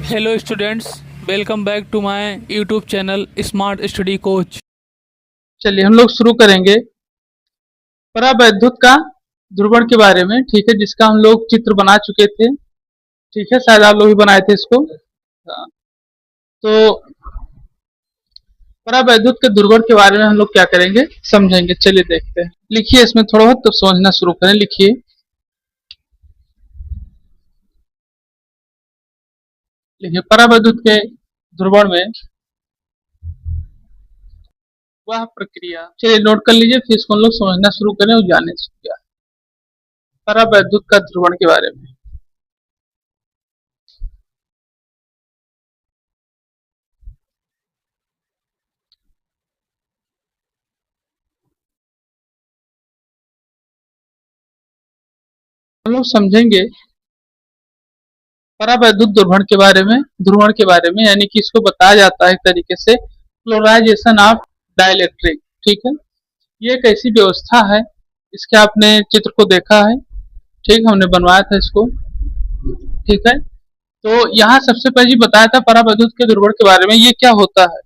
Hello students, welcome back to my YouTube channel smart study coach. चलिए हम लोग शुरू करेंगे परावैद्युत का ध्रुवण के बारे में। ठीक है, जिसका हम लोग चित्र बना चुके थे। ठीक है, शायद आप लोग भी बनाए थे इसको। हाँ, तो परावैद्युत के ध्रुवण के बारे में हम लोग क्या करेंगे, समझेंगे। चलिए देखते हैं। लिखिए इसमें थोड़ा बहुत तो समझना शुरू करें। लिखिए लिखिए परावैद्युत के ध्रुवण में वह प्रक्रिया। चलिए नोट कर लीजिए, फिर इसको हम लोग समझना शुरू करें और जानने शुरू किया परावैद्युत का ध्रुवण के बारे में। हम लोग समझेंगे परावैद्युत ध्रुवण के बारे में, यानी कि इसको बताया जाता है एक तरीके से पोलराइजेशन ऑफ डाइलेक्ट्रिक। ठीक है, ये एक ऐसी व्यवस्था है, इसके आपने चित्र को देखा है। ठीक, हमने बनवाया था इसको। ठीक है, तो यहाँ सबसे पहले बताया था परावैद्युत के ध्रुवण के बारे में। ये क्या होता है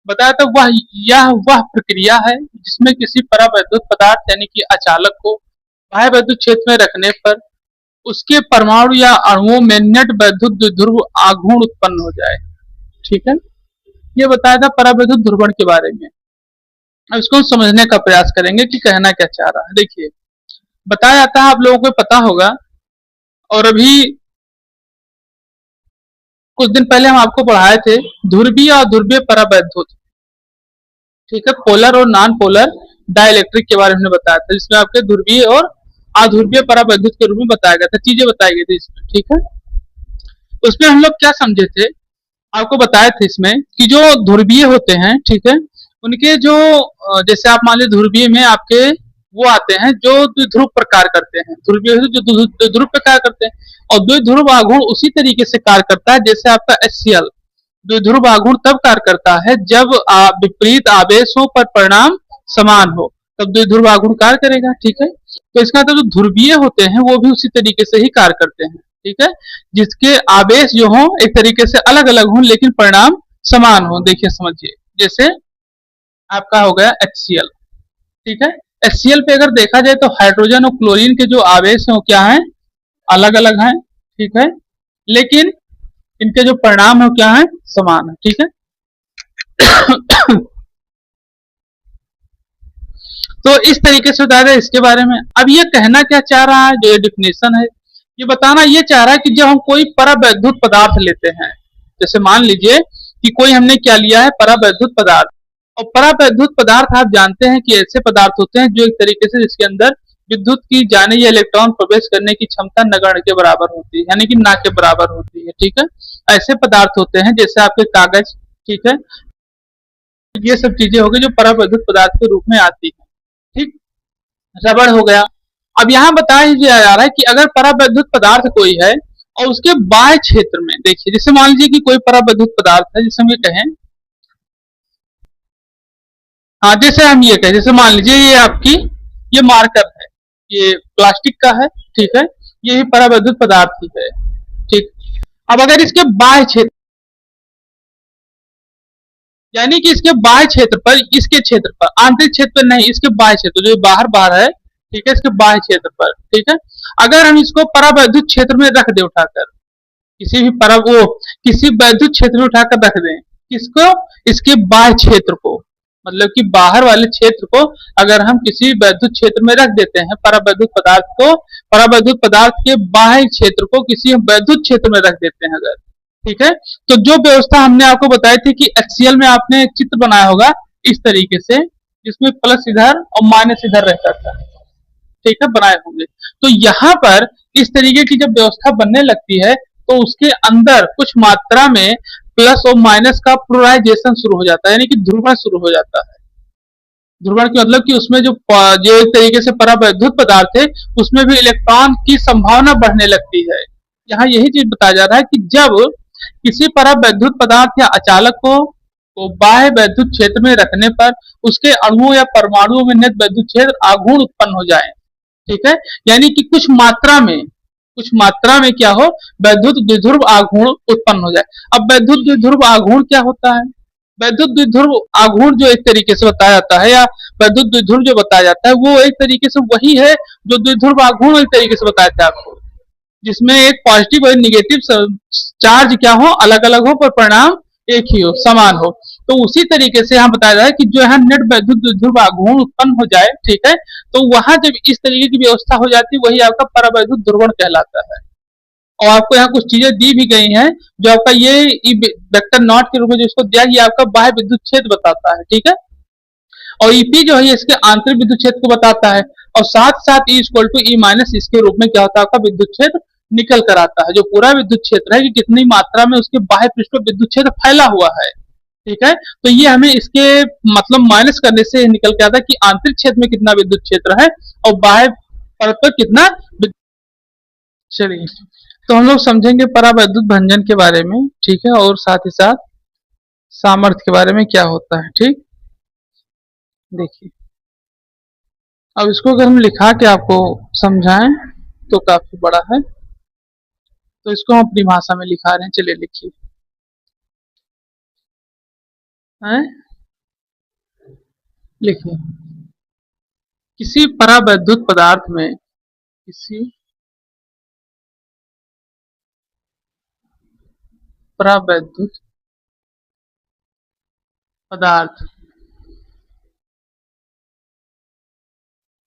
बताया था, वह प्रक्रिया है जिसमें किसी परावैद्युत पदार्थ यानी कि अचालक को बाह्य वैद्युत क्षेत्र में रखने पर उसके परमाणु या अणुओं में नेट वैद्युत द्विध्रुव आघूर्ण उत्पन्न हो जाए। ठीक है, ये बताया था परावैद्युत ध्रुवण के बारे में। अब इसको समझने का प्रयास करेंगे कि कहना क्या चाह रहा है। देखिए, बताया जाता है, आप लोगों को पता होगा, और अभी कुछ दिन पहले हम आपको पढ़ाए थे ध्रुवीय और ध्रुवीय परावैद्युत। ठीक है, पोलर और नॉन पोलर डाइलेक्ट्रिक के बारे में बताया था, जिसमें आपके ध्रुवीय और अध्रुवीय परावैद्युत के रूप में बताया गया था, चीजें बताई गई थी इसमें। ठीक है, उसमें हम लोग क्या समझे थे, आपको बताए थे इसमें कि जो ध्रुवीय होते हैं, ठीक है, उनके जो जैसे आप मान लीजिए ध्रुवीय में आपके वो आते हैं जो द्विध्रुव प्रकार करते हैं। ध्रुवीय जो द्विध्रुव प्रकार करते हैं, और द्विध्रुव आघूर्ण उसी तरीके से कार्य करता है जैसे आपका HCl। द्विध्रुव आघूर्ण तब कार्य करता है जब विपरीत आवेशों पर परिणाम समान हो, तब द्विध्रुव आघूर्ण कार्य करेगा। ठीक है, तो इसका मतलब जो ध्रुवीय होते हैं वो भी उसी तरीके से ही कार्य करते हैं। ठीक है, जिसके आवेश जो हो एक तरीके से अलग अलग हो लेकिन परिणाम समान हो। देखिए समझिए, जैसे आपका हो गया HCl। ठीक है, HCl पे अगर देखा जाए तो हाइड्रोजन और क्लोरीन के जो आवेश हैं वो क्या है, अलग अलग हैं। ठीक है, लेकिन इनके जो परिणाम है क्या है, समान है। ठीक है तो इस तरीके से बताया इसके बारे में। अब ये कहना क्या चाह रहा है, जो ये डिफिनेशन है, ये बताना ये चाह रहा है कि जब हम कोई परावैद्युत पदार्थ लेते हैं, जैसे मान लीजिए कि कोई हमने क्या लिया है, परावैद्युत पदार्थ। और परावैद्युत पदार्थ आप जानते हैं कि ऐसे पदार्थ होते हैं जो एक तरीके से जिसके अंदर विद्युत की जाने या इलेक्ट्रॉन प्रवेश करने की क्षमता नगण्य के बराबर होती है, यानी कि ना के बराबर होती है। ठीक है, ऐसे पदार्थ होते हैं जैसे आपके कागज। ठीक है, ये सब चीजें हो गई जो परावैद्युत पदार्थ के रूप में आती है। ठीक, रबड़ हो गया। अब यहाँ बताया जा रहा है कि अगर परावैद्युत पदार्थ कोई है और उसके बाह्य क्षेत्र में, देखिए जैसे मान लीजिए कि कोई परावैद्युत पदार्थ है, जैसे हम ये कहें, हाँ जैसे हम ये कहें, जैसे मान लीजिए ये आपकी ये मार्कर है, ये प्लास्टिक का है। ठीक है, ये भी परावैद्युत पदार्थ ही है। ठीक, अब अगर इसके बाह्य क्षेत्र, यानी कि इसके बाह्य क्षेत्र पर, इसके क्षेत्र पर, आंतरिक क्षेत्र पर नहीं, इसके बाह्य क्षेत्र जो बाहर बाहर है, ठीक है, इसके बाह्य क्षेत्र पर, ठीक है, अगर हम इसको परावैद्युत क्षेत्र में रख दें, उठाकर किसी वैद्युत क्षेत्र में उठाकर रख दें, किसको, इसके बाह्य क्षेत्र को, मतलब कि बाहर वाले क्षेत्र को अगर हम किसी वैद्युत क्षेत्र में रख देते हैं, परावैद्युत पदार्थ को, परावैद्युत पदार्थ के बाह्य क्षेत्र को किसी वैद्युत क्षेत्र में रख देते हैं अगर, ठीक है, तो जो व्यवस्था हमने आपको बताई थी कि HCl में आपने एक चित्र बनाया होगा इस तरीके से, जिसमें प्लस इधर और माइनस इधर रहता था। ठीक है, बनाए होंगे। तो यहाँ पर इस तरीके की जब व्यवस्था बनने लगती है तो उसके अंदर कुछ मात्रा में प्लस और माइनस का पोलराइजेशन शुरू हो जाता है, यानी कि ध्रुवण शुरू हो जाता है। ध्रुवण की मतलब कि उसमें जो एक तरीके से परावैद्युत पदार्थ है उसमें भी इलेक्ट्रॉन की संभावना बढ़ने लगती है। यहाँ यही चीज बताया जा रहा है कि जब किसी परावैद्युत पदार्थ या अचालक को बाह्य वैद्युत क्षेत्र में रखने पर उसके अणुओं या परमाणुओं में नेट वैद्युत क्षेत्र आघूर्ण उत्पन्न हो जाए। ठीक है, यानी कि कुछ कुछ मात्रा में क्या हो, वैद्युत द्विध्रुव आघूर्ण उत्पन्न हो जाए। अब वैद्युत द्विध्रुव आघूर्ण क्या होता है? वैद्युत द्विध्रुव आघूर्ण जो एक तरीके से बताया जाता है, या वैद्युत द्विध्रुव जो बताया जाता है, वो एक तरीके से वही है जो द्विध्रुव आघूर्ण एक तरीके से बताया था आपको, जिसमें एक पॉजिटिव और नेगेटिव चार्ज क्या हो, अलग अलग हो, पर परिणाम एक ही हो, समान हो। तो उसी तरीके से यहाँ बताया जाए कि जो यहाँ नेट वैद्युत द्विध्रुव आघूर्ण उत्पन्न हो जाए, ठीक है, तो वहां जब इस तरीके की व्यवस्था हो जाती है, वही आपका परावैद्युत ध्रुवण कहलाता है। और आपको यहाँ कुछ चीजें दी भी गई हैं, जो आपका ये वेक्टर नॉट के रूप में जो इसको दिया, ये आपका बाह्य विद्युत क्षेत्र बताता है, ठीक है। और ईपी जो है इसके आंतरिक विद्युत क्षेत्र को बताता है, और साथ साथ E equal to E minus इसके रूप में क्या होता है, आपका विद्युत क्षेत्र निकल कर आता है, जो पूरा विद्युत क्षेत्र है कि कितनी मात्रा में उसके बाह्य पृष्ठ पर विद्युत क्षेत्र फैला हुआ है, ठीक है। तो ये हमें इसके मतलब माइनस करने से निकल के आता है कि आंतरिक क्षेत्र में कितना विद्युत क्षेत्र है और बाह्य परत पर कितना। चलिए, तो हम लोग समझेंगे परावैद्युत भंजन के बारे में, ठीक है, और साथ ही साथ सामर्थ्य के बारे में क्या होता है, ठीक। देखिए, अब इसको अगर हम लिखा के आपको समझाएं तो काफी बड़ा है, तो इसको हम अपनी भाषा में लिखा रहे हैं। चलिए लिखिए, लिखिए, किसी परावैद्युत पदार्थ में, किसी परावैद्युत पदार्थ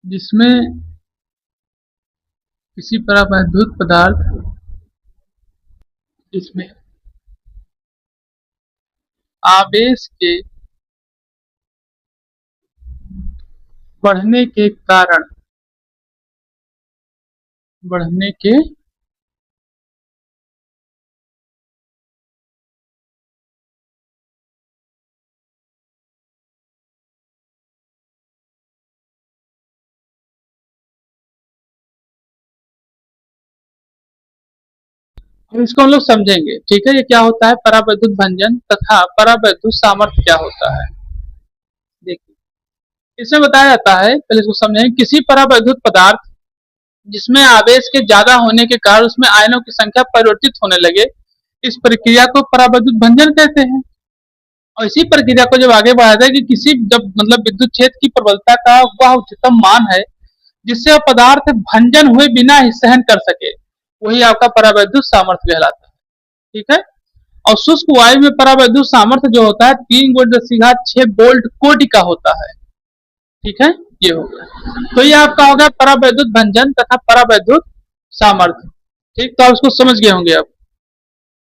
जिसमें, किसी परावैद्युत पदार्थ जिसमें आवेश के बढ़ने के कारण, बढ़ने के अब इसको हम लोग समझेंगे, ठीक है। ये क्या होता है परावैद्युत भंजन तथा परावैद्युत सामर्थ्य क्या होता है। देखिए, इसमें बताया जाता है, पहले इसको समझेंगे, किसी परावैद्युत पदार्थ जिसमें आवेश के ज्यादा होने के कारण उसमें आयनों की संख्या परिवर्तित होने लगे, इस प्रक्रिया को परावैद्युत भंजन कहते हैं। और इसी प्रक्रिया को जब आगे बढ़ाया जाए कि किसी जब मतलब विद्युत क्षेत्र की प्रबलता का वह उच्चतम मान है जिससे वह पदार्थ भंजन हुए बिना ही सहन कर सके, वही आपका परावैद्युत सामर्थ्य कहलाता है, ठीक है। और शुष्क वायु में परावैद्युत सामर्थ्य जो होता है 3 × 10⁶ वोल्ट कोटि का होता है, ठीक है। ये हो गया, तो ये आपका होगा परावैद्युत भंजन तथा परावैद्युत सामर्थ्य, ठीक। तो आप इसको समझ गए होंगे। अब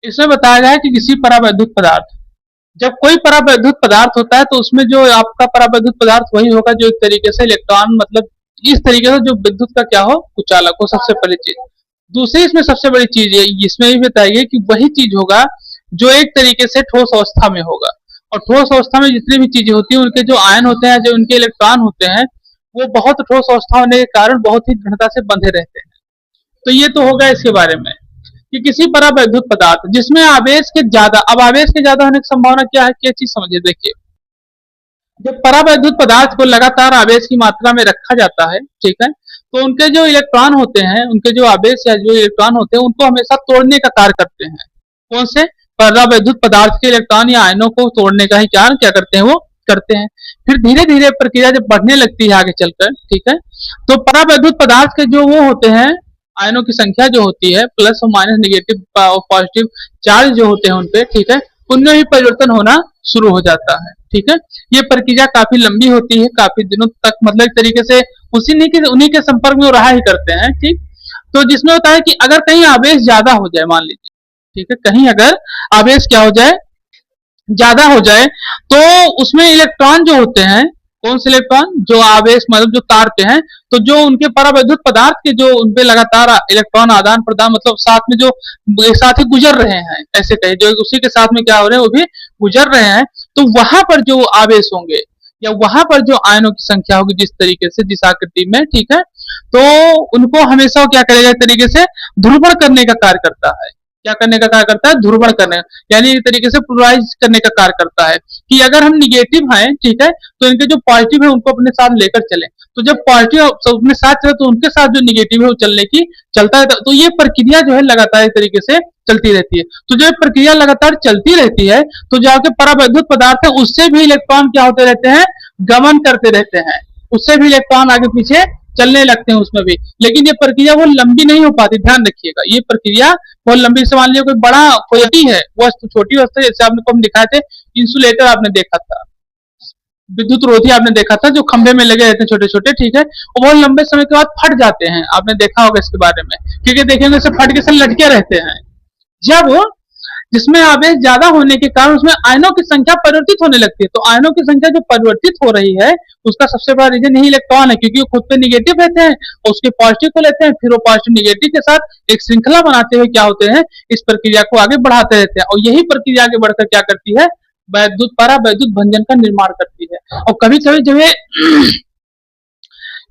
इसमें बताया गया है कि किसी परावैद्युत पदार्थ, जब कोई परावैद्युत पदार्थ होता है तो उसमें जो आपका परावैद्युत पदार्थ वही होगा जो एक तरीके से इलेक्ट्रॉन मतलब इस तरीके से जो विद्युत का क्या हो, कुचालक हो, सबसे पहली चीज। दूसरी इसमें सबसे बड़ी चीज है, इसमें भी बताई गई कि वही चीज होगा जो एक तरीके से ठोस अवस्था में होगा, और ठोस अवस्था में जितनी भी चीजें होती हैं उनके जो आयन होते हैं, जो उनके इलेक्ट्रॉन होते हैं, वो बहुत ठोस अवस्था होने के कारण बहुत ही दृढ़ता से बंधे रहते हैं। तो ये तो होगा इसके बारे में कि किसी परावैद्युत पदार्थ जिसमें आवेश के ज्यादा, अब आवेश के ज्यादा होने की संभावना क्या है, क्या चीज समझिए। देखिए, जब परावैद्युत पदार्थ को लगातार आवेश की मात्रा में रखा जाता है, ठीक है, तो उनके जो इलेक्ट्रॉन होते हैं, उनके जो आवेश या जो इलेक्ट्रॉन होते हैं, उनको हमेशा तोड़ने का कार्य करते हैं। कौन से परावैद्युत पदार्थ के इलेक्ट्रॉन या आयनों को तोड़ने का ही कार्य क्या करते हैं, वो करते हैं। फिर धीरे धीरे प्रक्रिया जब बढ़ने लगती है आगे चलकर, ठीक है, तो परावैद्युत पदार्थ के जो वो होते हैं आयनों की संख्या जो होती है, प्लस और माइनस नेगेटिव और पॉजिटिव चार्ज जो होते हैं उनपे, ठीक है, उनमें भी परिवर्तन होना शुरू हो जाता है, ठीक है। ये प्रक्रिया काफी लंबी होती है, काफी दिनों तक मतलब एक तरीके से उन्हीं के संपर्क में वो रहा ही करते हैं, ठीक। तो जिसमें होता है कि अगर कहीं आवेश ज्यादा हो जाए, मान लीजिए, ठीक है, कहीं अगर आवेश क्या हो जाए, ज्यादा हो जाए, तो उसमें इलेक्ट्रॉन जो होते हैं, कौन से इलेक्ट्रॉन, जो आवेश मतलब जो तार पे हैं, तो जो उनके परावैद्युत पदार्थ के जो उनपे लगातार इलेक्ट्रॉन आदान प्रदान मतलब साथ में जो एक साथ ही गुजर रहे हैं, ऐसे कहे जो उसी के साथ में क्या हो रहे हैं, वो भी गुजर रहे हैं, तो वहां पर जो आवेश होंगे या वहां पर जो आयनों की संख्या होगी जिस तरीके से, जिस आकृति में, ठीक है, तो उनको हमेशा क्या करेगा, एक तरीके से ध्रुवण करने का कार्य करता है, क्या करने का कार्य करता है, ध्रुवण करने, यानी एक तरीके से पोलराइज करने का कार्य करता है कि अगर हम निगेटिव हैं, ठीक है, तो इनके जो पॉजिटिव है उनको अपने साथ लेकर चले, तो जब पॉजिटिव अपने साथ चले तो उनके साथ जो निगेटिव है वो चलता है, तो ये प्रक्रिया जो है लगातार एक तरीके से चलती रहती है। तो जो प्रक्रिया लगातार चलती रहती है तो जो आपके परावैद्युत पदार्थ है उससे भी इलेक्ट्रॉन क्या होते रहते हैं, गमन करते रहते हैं, उससे भी इलेक्ट्रॉन आगे पीछे चलने लगते हैं उसमें भी, लेकिन ये प्रक्रिया वो लंबी नहीं हो पाती, ध्यान रखिएगा, ये प्रक्रिया बहुत लंबी से मान लिया कोई बड़ा कोई है वस्तु, छोटी वस्तु जैसे आपने को हम दिखाए थे, इंसुलेटर आपने देखा था, विद्युत रोधी आपने देखा था जो खंभे में लगे रहते हैं छोटे छोटे, ठीक है, वो बहुत लंबे समय के बाद फट जाते हैं, आपने देखा होगा इसके बारे में, क्योंकि देखेंगे से फट के से लटके रहते हैं, जब जिसमें आवेश ज्यादा होने के कारण उसमें आयनों की संख्या परिवर्तित होने लगती है, तो आयनों की संख्या जो परिवर्तित हो रही है उसका सबसे बड़ा रीजन यही इलेक्ट्रॉन है, क्योंकि वो खुद पे निगेटिव रहते हैं और उसके पॉजिटिव को लेते हैं, फिर वो पॉजिटिव निगेटिव के साथ एक श्रृंखला बनाते हुए क्या होते हैं, इस प्रक्रिया को आगे बढ़ाते रहते हैं, और यही प्रक्रिया आगे बढ़कर क्या करती है, वैद्युत परावैद्युत भंजन का निर्माण करती है। और कभी कभी जो है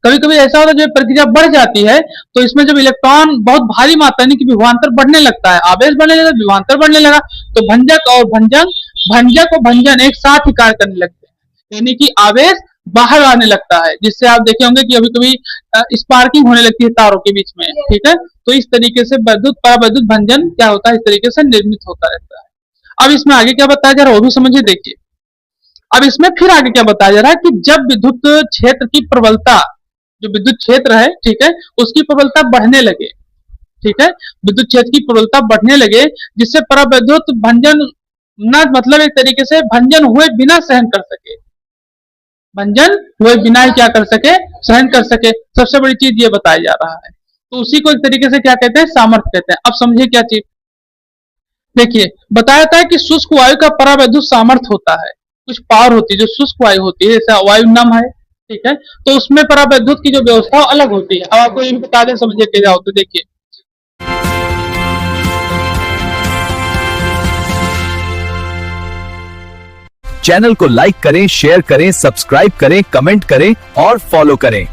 कभी कभी ऐसा होता है जब प्रक्रिया बढ़ जाती है तो इसमें जब इलेक्ट्रॉन बहुत भारी मात्रा यानी कि विभवांतर बढ़ने लगता है, आवेश बढ़ने लगा, विभवांतर बढ़ने लगा, तो भंजक और भंजक और भंजन एक साथ ही कार्य करने लगते हैं, यानी कि आवेश बाहर आने लगता है, जिससे आप देखे होंगे कि कभी कभी स्पार्किंग होने लगती है तारों के बीच में, ठीक है, तो इस तरीके से वैद्युत परावैद्युत भंजन क्या होता है, इस तरीके से निर्मित होता रहता है। अब इसमें आगे क्या बताया जा रहा है वो भी समझिए, देखिए अब इसमें फिर आगे क्या बताया जा रहा है कि जब विद्युत क्षेत्र की प्रबलता, जो विद्युत क्षेत्र है, ठीक है, उसकी प्रबलता बढ़ने लगे, ठीक है, विद्युत क्षेत्र की प्रबलता बढ़ने लगे, जिससे परावैद्युत भंजन न मतलब एक तरीके से भंजन हुए बिना सहन कर सके, भंजन हुए बिना ही क्या कर सके, सहन कर सके, सबसे बड़ी चीज ये बताया जा रहा है, तो उसी को एक तरीके से क्या कहते हैं, सामर्थ्य कहते हैं। अब समझिए क्या चीज, देखिए बताया जाता है कि शुष्क वायु का परावैद्युत सामर्थ्य होता है, कुछ पावर होती है जो शुष्क वायु होती है, जैसे वायु नम है, ठीक है, तो उसमें परावैद्युत की जो व्यवस्था अलग होती है। अब आपको ये भी बता दें, समझिए क्या होता है, देखिए चैनल को लाइक करें, शेयर करें, सब्सक्राइब करें, कमेंट करें और फॉलो करें।